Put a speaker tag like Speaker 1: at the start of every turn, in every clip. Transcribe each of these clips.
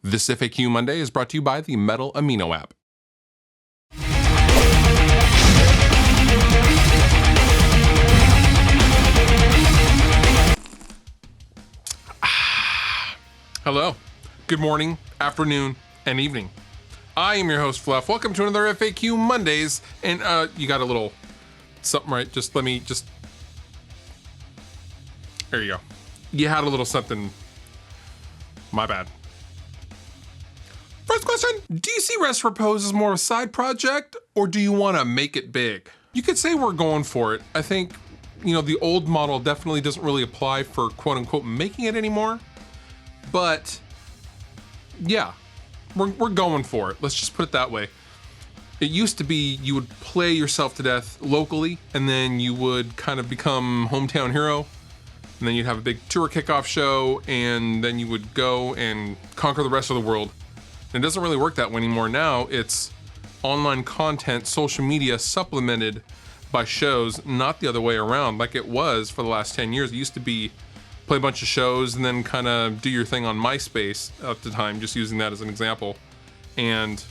Speaker 1: This FAQ Monday is brought to you by the Metal Amino app. Hello, good morning, afternoon, and evening. I am your host, Fluff. Welcome to another FAQ Mondays. And you got a little something, right? There you go. You had a little something. My bad. First question, do you see Repose as more of a side project, or do you want to make it big? You could say we're going for it. I think, the old model definitely doesn't really apply for quote unquote making it anymore. But yeah, we're going for it. Let's just put it that way. It used to be you would play yourself to death locally, and then you would kind of become hometown hero. And then you'd have a big tour kickoff show, and then you would go and conquer the rest of the world. And it doesn't really work that way anymore. Now it's online content, social media supplemented by shows, not the other way around like it was for the last 10 years. It used to be play a bunch of shows and then kind of do your thing on MySpace at the time, just using that as an example. And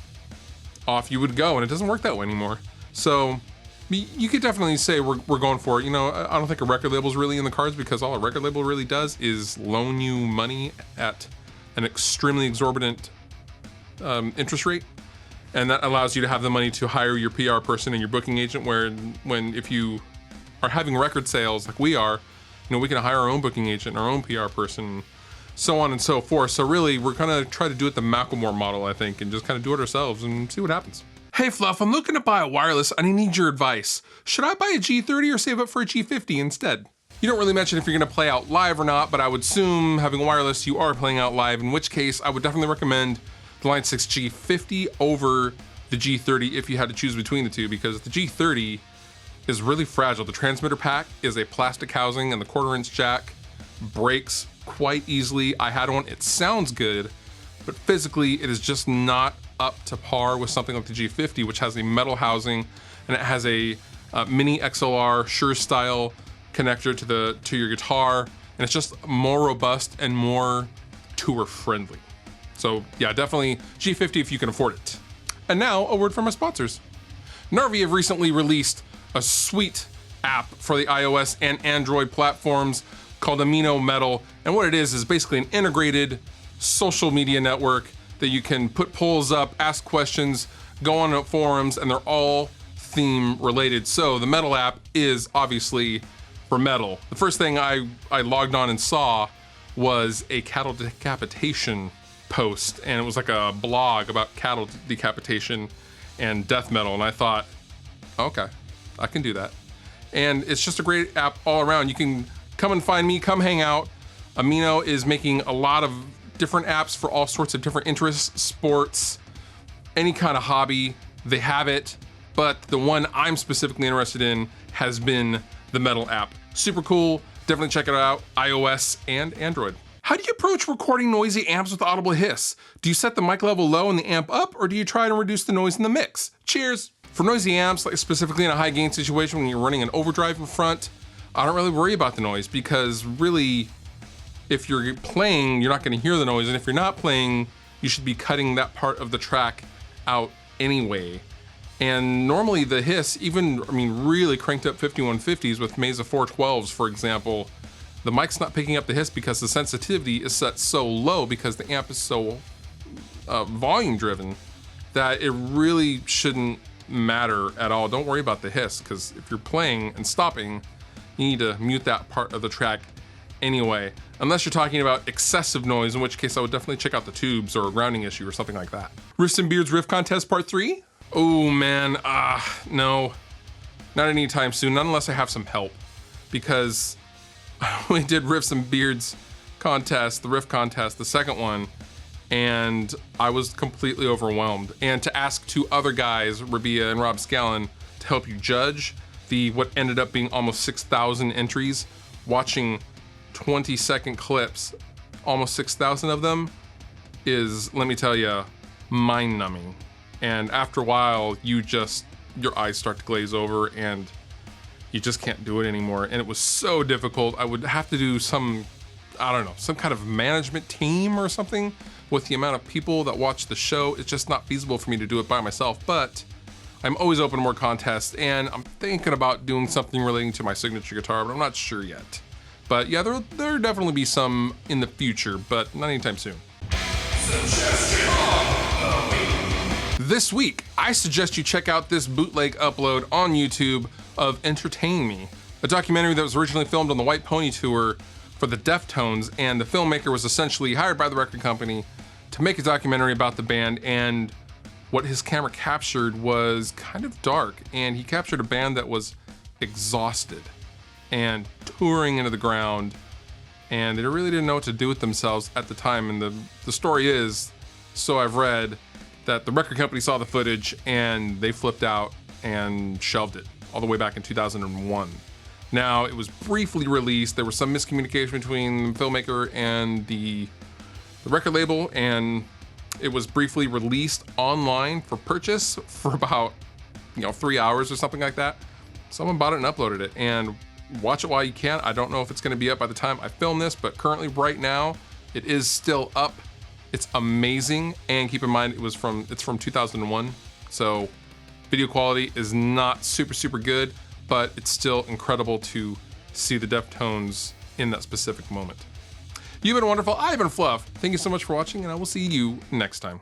Speaker 1: off you would go, and it doesn't work that way anymore. So you could definitely say we're going for it. I don't think a record label's really in the cards, because all a record label really does is loan you money at an extremely exorbitant interest rate, and that allows you to have the money to hire your PR person and your booking agent, if you are having record sales like we are, we can hire our own booking agent, our own PR person, so on and so forth. So really, we're gonna try to do it the Macklemore model, I think, and just kind of do it ourselves and see what happens. Hey Fluff, I'm looking to buy a wireless and I need your advice. Should I buy a G30 or save up for a G50 instead? You don't really mention if you're gonna play out live or not, but I would assume having wireless, you are playing out live, in which case I would definitely recommend the Line 6 G50 over the G30 if you had to choose between the two, because the G30 is really fragile. The transmitter pack is a plastic housing, and the 1/4-inch jack breaks quite easily. I had one, it sounds good, but physically it is just not up to par with something like the G50, which has a metal housing, and it has a mini XLR Shure style connector to your guitar, and it's just more robust and more tour friendly. So yeah, definitely G50 if you can afford it. And now a word from our sponsors. Narvi have recently released a sweet app for the iOS and Android platforms called Amino Metal, and what it is basically an integrated social media network that you can put polls up, ask questions, go on forums, and they're all theme related. So the Metal app is obviously for metal. The first thing I logged on and saw was a cattle decapitation post, and it was like a blog about cattle decapitation and death metal, and I thought, okay, I can do that. And it's just a great app all around. You can come and find me, come hang out. Amino is making a lot of different apps for all sorts of different interests, sports, any kind of hobby, they have it. But the one I'm specifically interested in has been the Metal app. Super cool, definitely check it out, iOS and Android. How do you approach recording noisy amps with audible hiss? Do you set the mic level low and the amp up, or do you try to reduce the noise in the mix? Cheers! For noisy amps, like specifically in a high gain situation when you're running an overdrive in front, I don't really worry about the noise, because really, if you're playing, you're not gonna hear the noise, and if you're not playing, you should be cutting that part of the track out anyway. And normally the hiss, really cranked up 5150s with Mesa 412s, for example, the mic's not picking up the hiss because the sensitivity is set so low, because the amp is so volume driven, that it really shouldn't matter at all. Don't worry about the hiss, because if you're playing and stopping, you need to mute that part of the track anyway, unless you're talking about excessive noise, in which case I would definitely check out the tubes or a grounding issue or something like that. Riffs and Beards Riff Contest Part 3? Oh man, no, not anytime soon, not unless I have some help, because I only did Riffs and Beards contest, the Riff contest, the second one, and I was completely overwhelmed. And to ask two other guys, Rabia and Rob Scallon, to help you judge what ended up being almost 6,000 entries, watching 20-second clips, almost 6,000 of them, is, let me tell you, mind-numbing. And after a while, your eyes start to glaze over, and you just can't do it anymore. And it was so difficult. I would have to do some I don't know, some kind of management team or something. With the amount of people that watch the show, it's just not feasible for me to do it by myself, but I'm always open to more contests, and I'm thinking about doing something relating to my signature guitar, but I'm not sure yet. But yeah, there'll definitely be some in the future, but not anytime soon. This week, I suggest you check out this bootleg upload on YouTube of Entertain Me, a documentary that was originally filmed on the White Pony Tour for the Deftones, and the filmmaker was essentially hired by the record company to make a documentary about the band, and what his camera captured was kind of dark, and he captured a band that was exhausted and touring into the ground, and they really didn't know what to do with themselves at the time. And the story is, so I've read, that the record company saw the footage and they flipped out and shelved it all the way back in 2001. Now, it was briefly released. There was some miscommunication between the filmmaker and the record label, and it was briefly released online for purchase for about 3 hours or something like that. Someone bought it and uploaded it, and watch it while you can. I don't know if it's going to be up by the time I film this, but currently right now it is still up. It's amazing, and keep in mind it's from 2001, so video quality is not super good, but it's still incredible to see the Deftones in that specific moment. You've been wonderful. I've been Fluff. Thank you so much for watching, and I will see you next time.